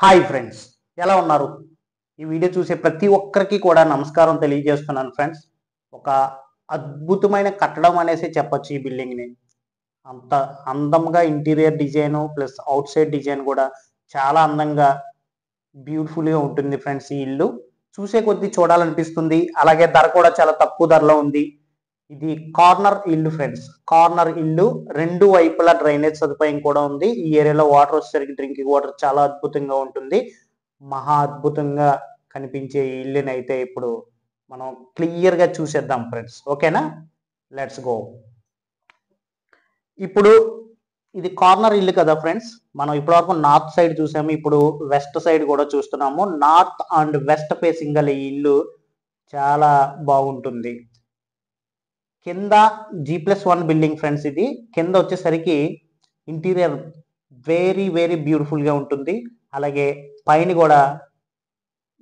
Hi friends, ఎలా ఉన్నారు? ఈ వీడియో చూసే ప్రతి ఒక్కరికి కూడా నమస్కారం తెలియజేస్తున్నాను ఫ్రెండ్స్. ఒక అద్భుతమైన కట్టడం అనేసి చెప్పొచ్చు ఈ బిల్డింగ్ని. అంత అందంగా interior design plus out side design కూడా చాలా అందంగా బ్యూటిఫుల్గా ఉంటుంది ఫ్రెండ్స్. ఈ ఇల్లు చూసే కొద్దీ చూడాలనిపిస్తుంది. అలాగే ధర కూడా చాలా తక్కువ ధరలో ఉంది. ఇది కార్నర్ ఇల్లు ఫ్రెండ్స్. కార్నర్ ఇల్లు, రెండు వైపులా డ్రైనేజ్ సదుపాయం కూడా ఉంది. ఈ ఏరియాలో వాటర్ వచ్చేసరికి డ్రింకింగ్ వాటర్ చాలా అద్భుతంగా ఉంటుంది. మహా అద్భుతంగా కనిపించే ఈ ఇల్లుని అయితే ఇప్పుడు మనం క్లియర్ గా చూసేద్దాం ఫ్రెండ్స్. ఓకేనా, లెట్స్ గో. ఇప్పుడు ఇది కార్నర్ ఇల్లు కదా ఫ్రెండ్స్. మనం ఇప్పటివరకు నార్త్ సైడ్ చూసాము, ఇప్పుడు వెస్ట్ సైడ్ కూడా చూస్తున్నాము. నార్త్ అండ్ వెస్ట్ ఫేసింగ్ గల ఈ ఇల్లు చాలా బాగుంటుంది. కింద G+1 బిల్డింగ్ ఫ్రెండ్స్. ఇది కింద వచ్చేసరికి ఇంటీరియర్ వెరీ వెరీ బ్యూటిఫుల్ గా ఉంటుంది. అలాగే పైన కూడా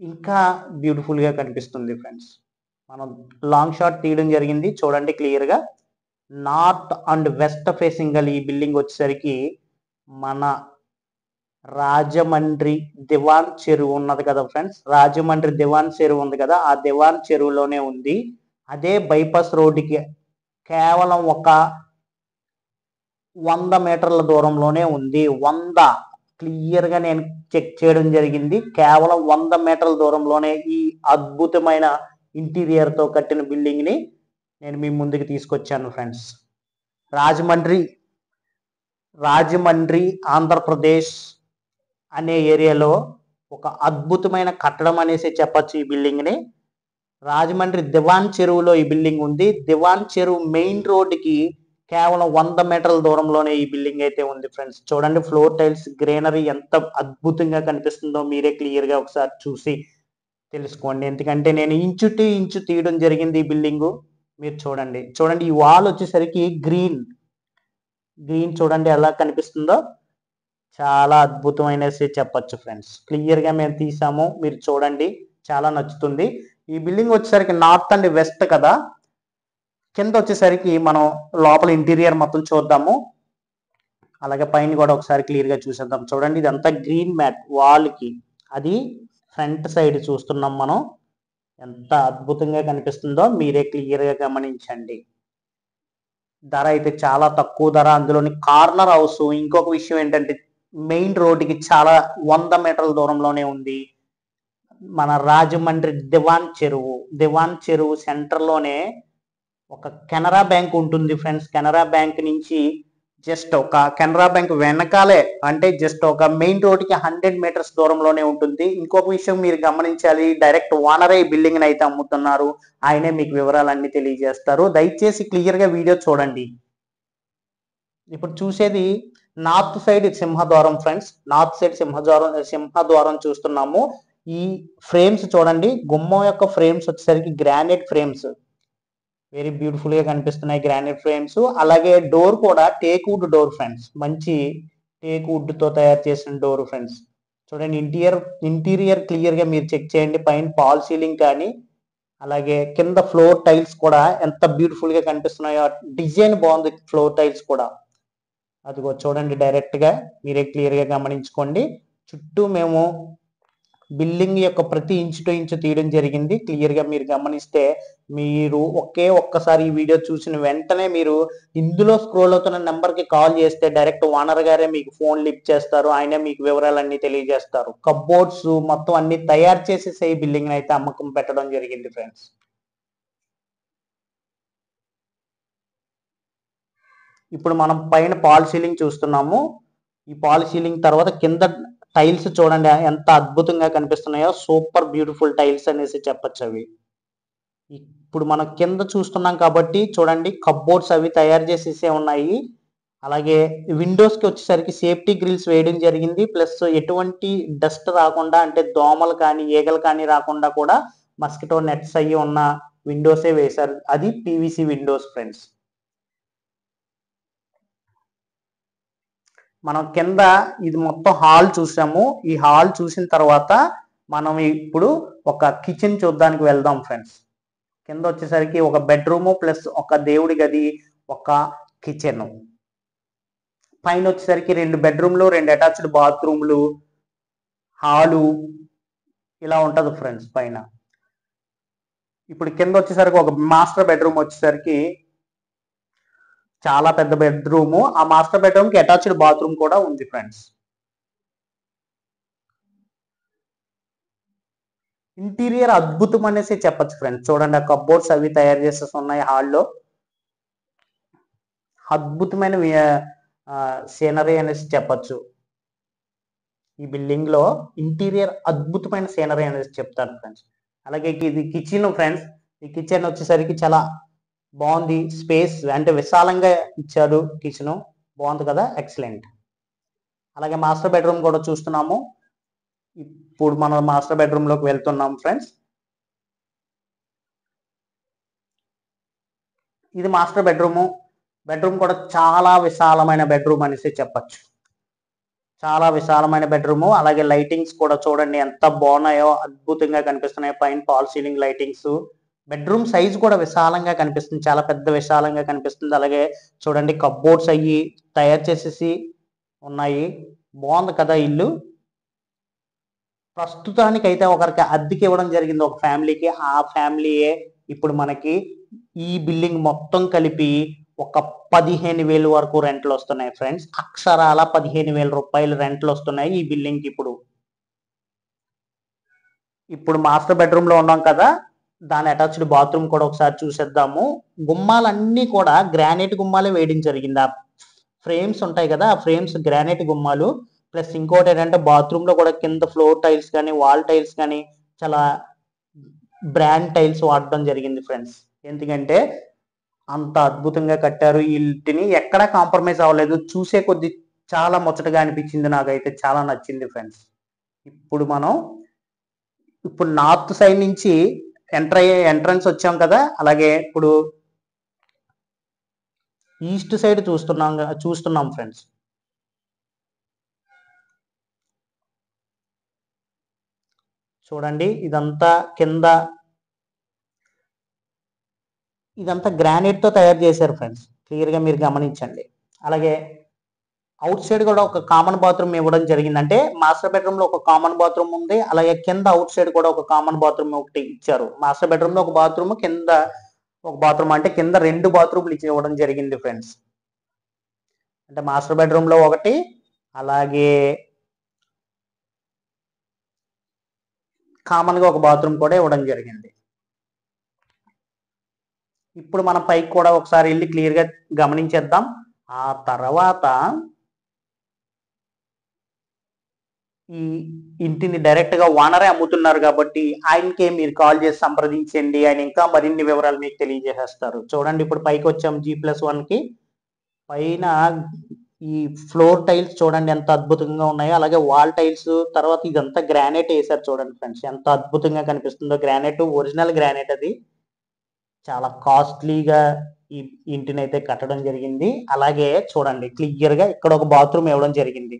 ఇంకా బ్యూటిఫుల్ గా కనిపిస్తుంది ఫ్రెండ్స్. మనం లాంగ్ షాట్ తీయడం జరిగింది, చూడండి క్లియర్ గా. నార్త్ అండ్ వెస్ట్ ఫేసింగ్ గల ఈ బిల్డింగ్ వచ్చేసరికి మన రాజమండ్రి దివాన్ చెరువు ఉన్నది కదా ఫ్రెండ్స్. రాజమండ్రి దివాన్ చెరువు ఉంది కదా, ఆ దివాన్ చెరువులోనే ఉంది. అదే బైపాస్ రోడ్డుకి కేవలం ఒక 100 మీటర్ల దూరంలోనే ఉంది. 100 క్లియర్ గా నేను చెక్ చేయడం జరిగింది. కేవలం 100 మీటర్ల దూరంలోనే ఈ అద్భుతమైన ఇంటీరియర్ తో కట్టిన బిల్డింగ్ ని నేను మీ ముందుకు తీసుకొచ్చాను ఫ్రెండ్స్. రాజమండ్రి రాజమండ్రి ఆంధ్రప్రదేశ్ అనే ఏరియాలో ఒక అద్భుతమైన కట్టడం అనేసి చెప్పొచ్చు ఈ బిల్డింగ్ ని. రాజమండ్రి దివాన్ చెరువులో ఈ బిల్డింగ్ ఉంది. దివాన్ చెరువు మెయిన్ రోడ్డుకి కేవలం 100 మీటర్ల దూరంలోనే ఈ బిల్డింగ్ అయితే ఉంది ఫ్రెండ్స్. చూడండి, ఫ్లోర్ టైల్స్ గ్రీనరీ ఎంత అద్భుతంగా కనిపిస్తుందో మీరే క్లియర్ గా ఒకసారి చూసి తెలుసుకోండి. ఎందుకంటే నేను ఇంచు టు ఇంచు తీయడం జరిగింది ఈ బిల్డింగ్. మీరు చూడండి, చూడండి ఈ వాల్ వచ్చేసరికి గ్రీన్ చూడండి ఎలా కనిపిస్తుందో. చాలా అద్భుతమైన చెప్పొచ్చు ఫ్రెండ్స్. క్లియర్ గా మేము తీసాము, మీరు చూడండి, చాలా నచ్చుతుంది. ఈ బిల్డింగ్ వచ్చేసరికి నార్త్ అండ్ వెస్ట్ కదా. కింద వచ్చేసరికి మనం లోపల ఇంటీరియర్ మొత్తం చూద్దాము. అలాగే పైన కూడా ఒకసారి క్లియర్ గా చూసేద్దాం. చూడండి, ఇదంతా గ్రీన్ మ్యాట్ వాల్ కి. అది ఫ్రంట్ సైడ్ చూస్తున్నాం మనం. ఎంత అద్భుతంగా కనిపిస్తుందో మీరే క్లియర్ గా గమనించండి. ధర అయితే చాలా తక్కువ ధర, అందులోని కార్నర్ హౌస్. ఇంకొక విషయం ఏంటంటే మెయిన్ రోడ్డుకి చాలా 100 మీటర్ల దూరంలోనే ఉంది. మన రాజమండ్రి దివాన్ చెరువు సెంటర్ లోనే ఒక కెనరా బ్యాంక్ ఉంటుంది ఫ్రెండ్స్. కెనరా బ్యాంక్ నుంచి జస్ట్ ఒక కెనరా బ్యాంక్ వెనకాలే, అంటే జస్ట్ ఒక మెయిన్ రోడ్డుకి 100 మీటర్స్ దూరంలోనే ఉంటుంది. ఇంకొక విషయం మీరు గమనించాలి, డైరెక్ట్ ఓనరే ఈ బిల్డింగ్ అయితే అమ్ముతున్నారు. ఆయనే మీకు వివరాలన్నీ తెలియజేస్తారు. దయచేసి క్లియర్ గా వీడియో చూడండి. ఇప్పుడు చూసేది నార్త్ సైడ్ సింహద్వారం ఫ్రెండ్స్. నార్త్ సైడ్ సింహద్వారం చూస్తున్నాము. ఈ ఫ్రేమ్స్ చూడండి, గుమ్మం యొక్క ఫ్రేమ్స్ వచ్చేసరికి గ్రానైట్ ఫ్రేమ్స్, వెరీ బ్యూటిఫుల్ గా కనిపిస్తున్నాయి గ్రానైట్ ఫ్రేమ్స్. అలాగే డోర్ కూడా టేక్ వుడ్ డోర్ ఫ్రెండ్స్. మంచి టేక్ వుడ్ తో తయారు చేసిన డోర్ ఫ్రెండ్స్. చూడండి, ఇంటీరియర్ క్లియర్ గా మీరు చెక్ చేయండి. పైన పాల్ సీలింగ్ కానీ, అలాగే కింద ఫ్లోర్ టైల్స్ కూడా ఎంత బ్యూటిఫుల్ గా కనిపిస్తున్నాయో. డిజైన్ బాగుంది ఫ్లోర్ టైల్స్ కూడా. అదిగో చూడండి, డైరెక్ట్ గా మీరే క్లియర్ గా గమనించుకోండి. చుట్టూ మేము బిల్డింగ్ యొక్క ప్రతి ఇంచు టు ఇంచు తీయడం జరిగింది. క్లియర్ గా మీరు గమనిస్తే మీరు ఒక్కసారి ఈ వీడియో చూసిన వెంటనే మీరు ఇందులో స్క్రోల్ అవుతున్న నెంబర్ కి కాల్ చేస్తే డైరెక్ట్ ఓనర్ గారే మీకు ఫోన్ లిఫ్ట్ చేస్తారు. ఆయనే మీకు వివరాలన్నీ తెలియజేస్తారు. కప్బోర్డ్స్ మొత్తం అన్ని తయారు చేసేసి ఈ బిల్డింగ్ అయితే అమ్మకం పెట్టడం జరిగింది ఫ్రెండ్స్. ఇప్పుడు మనం పైన పాల్ సీలింగ్ చూస్తున్నాము. ఈ పాల్ సీలింగ్ తర్వాత కింద టైల్స్ చూడండి ఎంత అద్భుతంగా కనిపిస్తున్నాయో. సూపర్ బ్యూటిఫుల్ టైల్స్ అనేసి చెప్పచ్చు అవి. ఇప్పుడు మనం కింద చూస్తున్నాం కాబట్టి చూడండి, కప్బోర్డ్స్ అవి తయారు చేసేసే ఉన్నాయి. అలాగే విండోస్ కి వచ్చేసరికి సేఫ్టీ గ్రిల్స్ వేయడం జరిగింది. ప్లస్ ఎటువంటి డస్ట్ రాకుండా, అంటే దోమలు కానీ ఈగలు కానీ రాకుండా కూడా మస్కిటో నెట్స్ అయ్యి ఉన్న విండోసే వేశారు. అది PVC విండోస్ ఫ్రెండ్స్. మనం కింద ఇది మొత్తం హాల్ చూసాము. ఈ హాల్ చూసిన తర్వాత మనం ఇప్పుడు ఒక కిచెన్ చూడడానికి వెళ్దాం ఫ్రెండ్స్. కింద వచ్చేసరికి ఒక బెడ్రూమ్ ప్లస్ ఒక దేవుడి గది, ఒక కిచెన్. పైన వచ్చేసరికి 2 బెడ్రూమ్లు, 2 అటాచ్డ్ బాత్రూమ్లు, హాలు ఇలా ఉంటుంది ఫ్రెండ్స్ పైన. ఇప్పుడు కింద వచ్చేసరికి ఒక మాస్టర్ బెడ్రూమ్ వచ్చేసరికి చాలా పెద్ద బెడ్రూమ్. ఆ మాస్టర్ బెడ్రూమ్ కి అటాచ్డ్ బాత్రూమ్ కూడా ఉంది ఫ్రెండ్స్. ఇంటీరియర్ అద్భుతం అనేసి చెప్పచ్చు ఫ్రెండ్స్. చూడండి, ఆ కప్బోర్డ్స్ అవి తయారు చేసేసి ఉన్నాయి హాల్లో. అద్భుతమైన సీనరీ అనేసి చెప్పచ్చు. ఈ బిల్డింగ్ లో ఇంటీరియర్ అద్భుతమైన సీనరీ అనేసి చెప్తాను ఫ్రెండ్స్. అలాగే ఇది కిచెన్ ఫ్రెండ్స్. ఈ కిచెన్ వచ్చేసరికి చాలా బాగుంది, స్పేస్ అంటే విశాలంగా ఇచ్చారు. కిచెన్ బాగుంది కదా, ఎక్సలెంట్. అలాగే మాస్టర్ బెడ్రూమ్ కూడా చూస్తున్నాము. ఇప్పుడు మనం మాస్టర్ బెడ్రూమ్ లోకి వెళ్తున్నాం ఫ్రెండ్స్. ఇది మాస్టర్ బెడ్రూమ్. బెడ్రూమ్ కూడా చాలా విశాలమైన బెడ్రూమ్ అనేసి చెప్పచ్చు. చాలా విశాలమైన బెడ్రూమ్. అలాగే లైటింగ్స్ కూడా చూడండి ఎంత బాగున్నాయో, అద్భుతంగా కనిపిస్తున్నాయి. పైన fall ceiling lightings. Bedroom size కూడా విశాలంగా కనిపిస్తుంది, చాలా పెద్ద విశాలంగా కనిపిస్తుంది. అలాగే చూడండి, కప్బోర్డ్స్ అయ్యి తయారు చేసేసి ఉన్నాయి. బాగుంది కదా ఇల్లు. ప్రస్తుతానికి అయితే ఒకరికి అద్దెకి ఇవ్వడం జరిగింది, ఒక ఫ్యామిలీకి. ఆ ఫ్యామిలీయే ఇప్పుడు మనకి ఈ బిల్డింగ్ మొత్తం కలిపి ఒక 15,000 వరకు రెంట్లు వస్తున్నాయి ఫ్రెండ్స్. అక్షరాల 15,000 రూపాయలు రెంట్లు వస్తున్నాయి ఈ బిల్డింగ్ కి. ఇప్పుడు మాస్టర్ బెడ్రూమ్ లో ఉన్నాం కదా, దాని అటాచ్డ్ బాత్రూమ్ కూడా ఒకసారి చూసేద్దాము. గుమ్మాలన్నీ కూడా గ్రానైట్ గుమ్మాలే వేయడం జరిగింది. ఆ ఫ్రేమ్స్ ఉంటాయి కదా, ఆ ఫ్రేమ్స్ గ్రానైట్ గుమ్మాలు. ప్లస్ ఇంకోటి ఏంటంటే బాత్రూమ్ లో కూడా కింద ఫ్లోర్ టైల్స్ కానీ వాల్ టైల్స్ కానీ చాలా బ్రాండ్ టైల్స్ వాడడం జరిగింది ఫ్రెండ్స్. ఎందుకంటే అంత అద్భుతంగా కట్టారు ఈ ఇంటిని, ఎక్కడా కాంప్రమైజ్ అవ్వలేదు. చూసే కొద్ది చాలా ముచ్చటగా అనిపించింది, నాకైతే చాలా నచ్చింది ఫ్రెండ్స్. ఇప్పుడు నార్త్ సైడ్ నుంచి ఎంట్రన్స్ వచ్చాం కదా, అలాగే ఇప్పుడు ఈస్ట్ సైడ్ చూస్తున్నాం ఫ్రెండ్స్. చూడండి, ఇదంతా గ్రానైట్ తో తయారు చేశారు ఫ్రెండ్స్, క్లియర్ గా మీరు గమనించండి. అలాగే అవుట్ సైడ్ కూడా ఒక కామన్ బాత్రూమ్ ఇవ్వడం జరిగింది. అంటే మాస్టర్ బెడ్రూమ్ లో ఒక కామన్ బాత్రూమ్ ఉంది, అలాగే కింద అవుట్ సైడ్ కూడా ఒక కామన్ బాత్రూమ్ ఒకటి ఇచ్చారు. మాస్టర్ బెడ్రూమ్ లో ఒక బాత్రూమ్, కింద ఒక బాత్రూమ్, అంటే కింద 2 బాత్రూమ్లు ఇవ్వడం జరిగింది ఫ్రెండ్స్. అంటే మాస్టర్ బెడ్రూమ్ లో ఒకటి, అలాగే కామన్ గా ఒక బాత్రూమ్ కూడా ఇవ్వడం జరిగింది. ఇప్పుడు మనం పైకి కూడా ఒకసారి వెళ్ళి క్లియర్ గా గమనించేద్దాం. ఆ తర్వాత ఈ ఇంటిని డైరెక్ట్ గా ఓనరే అమ్ముతున్నారు కాబట్టి ఆయనకే మీరు కాల్ చేసి సంప్రదించండి, ఆయన ఇంకా మరిన్ని వివరాలు మీకు తెలియజేసేస్తారు. చూడండి, ఇప్పుడు పైకి వచ్చాం G+1 కి. పైన ఈ ఫ్లోర్ టైల్స్ చూడండి ఎంత అద్భుతంగా ఉన్నాయో, అలాగే వాల్ టైల్స్. తర్వాత ఇదంతా గ్రానైట్ వేసారు చూడండి ఫ్రెండ్స్, ఎంత అద్భుతంగా కనిపిస్తుందో. గ్రానైట్, ఒరిజినల్ గ్రానైట్ అది. చాలా కాస్ట్లీగా ఈ ఇంటిని అయితే కట్టడం జరిగింది. అలాగే చూడండి, క్లియర్ గా ఇక్కడ ఒక బాత్రూమ్ ఇవ్వడం జరిగింది.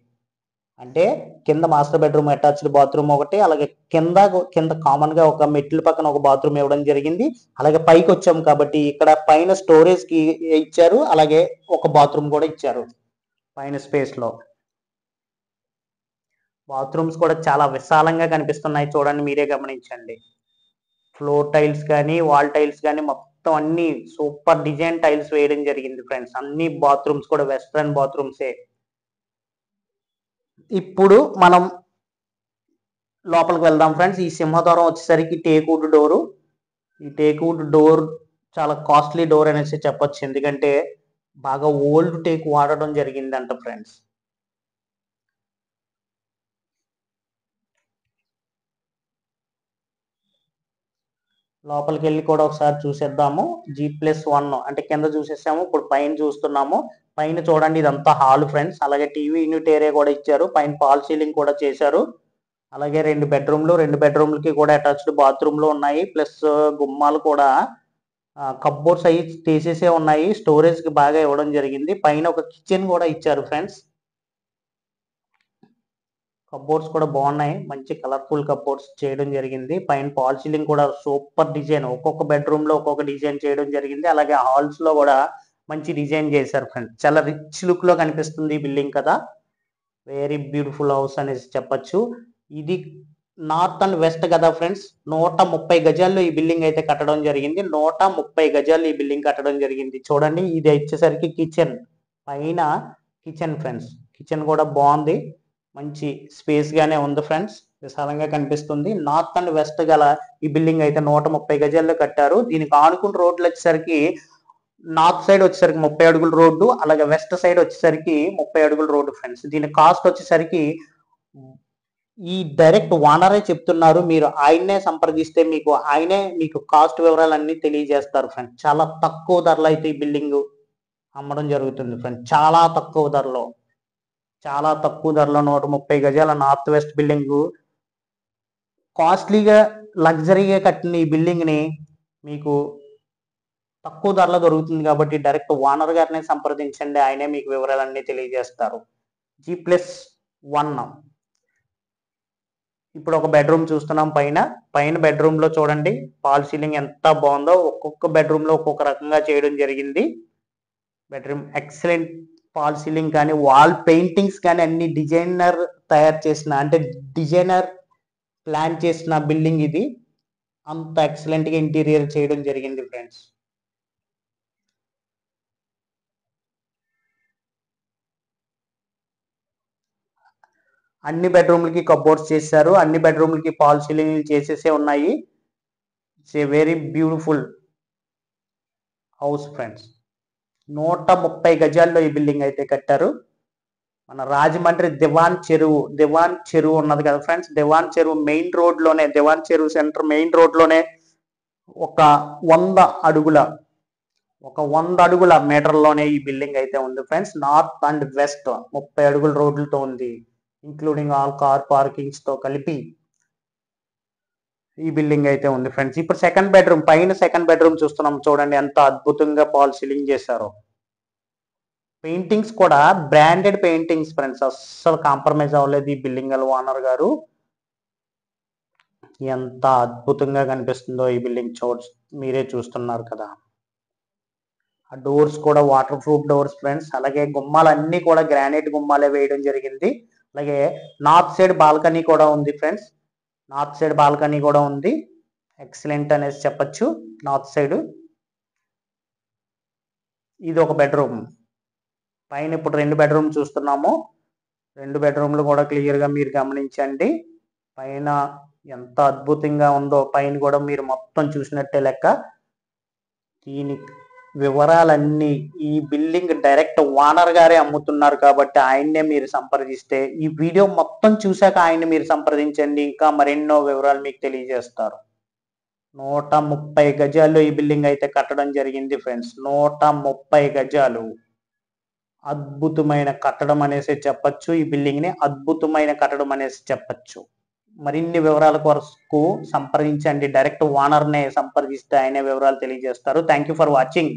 అంటే కింద మాస్టర్ బెడ్రూమ్ అటాచ్డ్ బాత్రూమ్ ఒకటి, అలాగే కింద కామన్ గా ఒక మెట్ల పక్కన ఒక బాత్రూమ్ ఇవ్వడం జరిగింది. అలాగే పైకి వచ్చాం కాబట్టి ఇక్కడ పైన స్టోరేజ్ కి ఇచ్చారు, అలాగే ఒక బాత్రూమ్ కూడా ఇచ్చారు పైన స్పేస్ లో. బాత్రూమ్స్ కూడా చాలా విశాలంగా కనిపిస్తున్నాయి, చూడండి మీరే గమనించండి. ఫ్లోర్ టైల్స్ కానీ వాల్ టైల్స్ కానీ మొత్తం అన్ని సూపర్ డిజైన్ టైల్స్ వేయడం జరిగింది ఫ్రెండ్స్. అన్ని బాత్రూమ్స్ కూడా వెస్ట్రన్ బాత్రూమ్సే. ఇప్పుడు మనం లోపలికి వెళ్దాం ఫ్రెండ్స్. ఈ సింహద్వారం వచ్చేసరికి టేక్వుడ్ డోరు. ఈ టేక్వుడ్ డోర్ చాలా కాస్ట్లీ డోర్ అనేసి చెప్పొచ్చు, ఎందుకంటే బాగా ఓల్డ్ టేక్ వాడడం జరిగిందంట ఫ్రెండ్స్. లోపలికి వెళ్ళి కూడా ఒకసారి చూసేద్దాము. G+1 అంటే కింద చూసేసాము, ఇప్పుడు పైన చూస్తున్నాము. పైన చూడండి, ఇదంతా హాల్ ఫ్రెండ్స్. అలాగే టీవీ యూనిట్ ఏరియా కూడా ఇచ్చారు, పైన ఫాల్ సీలింగ్ కూడా చేశారు. అలాగే 2 బెడ్రూమ్లకి కూడా అటాచ్డ్ బాత్రూమ్లు ఉన్నాయి. ప్లస్ గుమ్మాలు కూడా కప్బోర్డ్స్ అవి తీసేసే ఉన్నాయి, స్టోరేజ్ కి బాగా ఇవ్వడం జరిగింది. పైన ఒక కిచెన్ కూడా ఇచ్చారు ఫ్రెండ్స్. కప్బోర్డ్స్ కూడా బాగున్నాయి, మంచి కలర్ఫుల్ కప్బోర్డ్స్ చేయడం జరిగింది. పైన ఫాల్ సీలింగ్ కూడా సూపర్ డిజైన్, ఒక్కొక్క బెడ్రూమ్ లో ఒక్కొక్క డిజైన్ చేయడం జరిగింది. అలాగే హాల్స్ లో కూడా మంచి డిజైన్ చేశారు ఫ్రెండ్స్. చాలా రిచ్ లుక్ లో కనిపిస్తుంది ఈ బిల్డింగ్ కదా. వెరీ బ్యూటిఫుల్ హౌస్ అనేసి చెప్పొచ్చు. ఇది నార్త్ అండ్ వెస్ట్ కదా ఫ్రెండ్స్. 130 గజాల్లో ఈ బిల్డింగ్ అయితే కట్టడం జరిగింది. 130 గజాల్లో ఈ బిల్డింగ్ కట్టడం జరిగింది. చూడండి, ఇది వచ్చేసరికి కిచెన్, పైన కిచెన్ ఫ్రెండ్స్. కిచెన్ కూడా బాగుంది, మంచి స్పేస్ గానే ఉంది ఫ్రెండ్స్, విశాలంగా కనిపిస్తుంది. నార్త్ అండ్ వెస్ట్ గల ఈ బిల్డింగ్ అయితే 130 గజాల్లో కట్టారు. దీనికి ఆనుకున్న రోడ్లు వచ్చేసరికి నార్త్ సైడ్ వచ్చేసరికి 30 అడుగుల రోడ్డు, అలాగే వెస్ట్ సైడ్ వచ్చేసరికి 30 అడుగుల రోడ్డు ఫ్రెండ్స్. దీని కాస్ట్ వచ్చేసరికి ఈ డైరెక్ట్ ఓనరే చెప్తున్నారు, మీరు ఆయన్నే సంప్రదిస్తే ఆయనే మీకు కాస్ట్ వివరాలన్నీ తెలియజేస్తారు ఫ్రెండ్స్. చాలా తక్కువ ధరలో అయితే ఈ బిల్డింగ్ అమ్మడం జరుగుతుంది ఫ్రెండ్స్. చాలా తక్కువ ధరలో 130 గజాల నార్త్ వెస్ట్ బిల్డింగ్, కాస్ట్లీగా లగ్జరీగా కట్టిన ఈ బిల్డింగ్ ని మీకు తక్కువ ధరలో దొరుకుతుంది కాబట్టి డైరెక్ట్ ఓనర్ గారిని సంప్రదించండి, ఆయనే మీకు వివరాలన్నీ తెలియజేస్తారు. G+1. ఇప్పుడు ఒక బెడ్రూమ్ చూస్తున్నాం. పైన బెడ్రూమ్ లో చూడండి, ఫాల్ సీలింగ్ ఎంత బాగుందో. ఒక్కొక్క బెడ్రూమ్ లో ఒక్కొక్క రకంగా చేయడం జరిగింది. బెడ్రూమ్ ఎక్సలెంట్, ఫాల్ సీలింగ్ కానీ వాల్ పెయింటింగ్స్ కానీ అన్ని డిజైనర్ తయారు చేసిన, అంటే డిజైనర్ ప్లాన్ చేసిన బిల్డింగ్ ఇది. అంత ఎక్సలెంట్ గా ఇంటీరియర్ చేయడం జరిగింది ఫ్రెండ్స్. అన్ని బెడ్రూమ్లకి కబోర్డ్స్ చేశారు, అన్ని బెడ్రూమ్లకి ఫాల్ సీలింగ్ చేసేసే ఉన్నాయి. It's a very beautiful house friends. 130 గజాల్లో ఈ బిల్డింగ్ అయితే కట్టారు. మన రాజమండ్రి దివాన్ చెరువు ఉన్నది కదా ఫ్రెండ్స్. దివాన్ చెరువు మెయిన్ రోడ్ లోనే, దివాన్ చెరువు సెంటర్ మెయిన్ రోడ్ లోనే ఒక 100 అడుగుల మీటర్లోనే ఈ బిల్డింగ్ అయితే ఉంది ఫ్రెండ్స్. నార్త్ అండ్ వెస్ట్ 30 అడుగుల రోడ్లతో ఉంది, ఇంక్లూడింగ్ ఆల్ కార్ పార్కింగ్స్ తో కలిపి ఈ బిల్డింగ్ అయితే ఉంది ఫ్రెండ్స్. ఇప్పుడు సెకండ్ బెడ్రూమ్ చూస్తున్నాం. చూడండి ఎంత అద్భుతంగా ఫాల్ సీలింగ్ చేశారో. పెయింటింగ్స్ కూడా బ్రాండెడ్ పెయింటింగ్స్ ఫ్రెండ్స్, అస్సలు కాంప్రమైజ్ అవ్వలేదు ఈ బిల్డింగ్ ఓనర్ గారు. ఎంత అద్భుతంగా కనిపిస్తుందో ఈ బిల్డింగ్, మీరే చూస్తున్నారు కదా. ఆ డోర్స్ కూడా వాటర్ ప్రూఫ్ డోర్స్ ఫ్రెండ్స్. అలాగే గుమ్మాలన్నీ కూడా గ్రానైట్ గుమ్మాలే వేయడం జరిగింది. అలాగే నార్త్ సైడ్ బాల్కనీ కూడా ఉంది ఫ్రెండ్స్. ఎక్సలెంట్ అనేసి చెప్పచ్చు. నార్త్ సైడ్ ఇది ఒక బెడ్రూమ్. పైన ఇప్పుడు 2 బెడ్రూమ్ చూస్తున్నాము. 2 బెడ్రూమ్లు కూడా క్లియర్ గా మీరు గమనించండి. పైన ఎంత అద్భుతంగా ఉందో, పైన కూడా మీరు మొత్తం చూసినట్టే లెక్క. దీని వివరాలన్నీ, ఈ బిల్డింగ్ డైరెక్ట్ ఓనర్ గారే అమ్ముతున్నారు కాబట్టి ఆయన్నే మీరు సంప్రదిస్తే, ఈ వీడియో మొత్తం చూశాక ఆయన్ని మీరు సంప్రదించండి, ఇంకా మరెన్నో వివరాలు మీకు తెలియజేస్తారు. 130 గజాల్లో ఈ బిల్డింగ్ అయితే కట్టడం జరిగింది ఫ్రెండ్స్. 130 గజాలు, అద్భుతమైన కట్టడం అనేసి చెప్పచ్చు. ఈ బిల్డింగ్ ని అద్భుతమైన కట్టడం అనేసి చెప్పచ్చు. మరిన్ని వివరాల కొరకు సంప్రదించండి, డైరెక్ట్ ఓనర్ నే సంప్రదిస్తే ఆయనే వివరాలు తెలియజేస్తారు. Thank you for watching.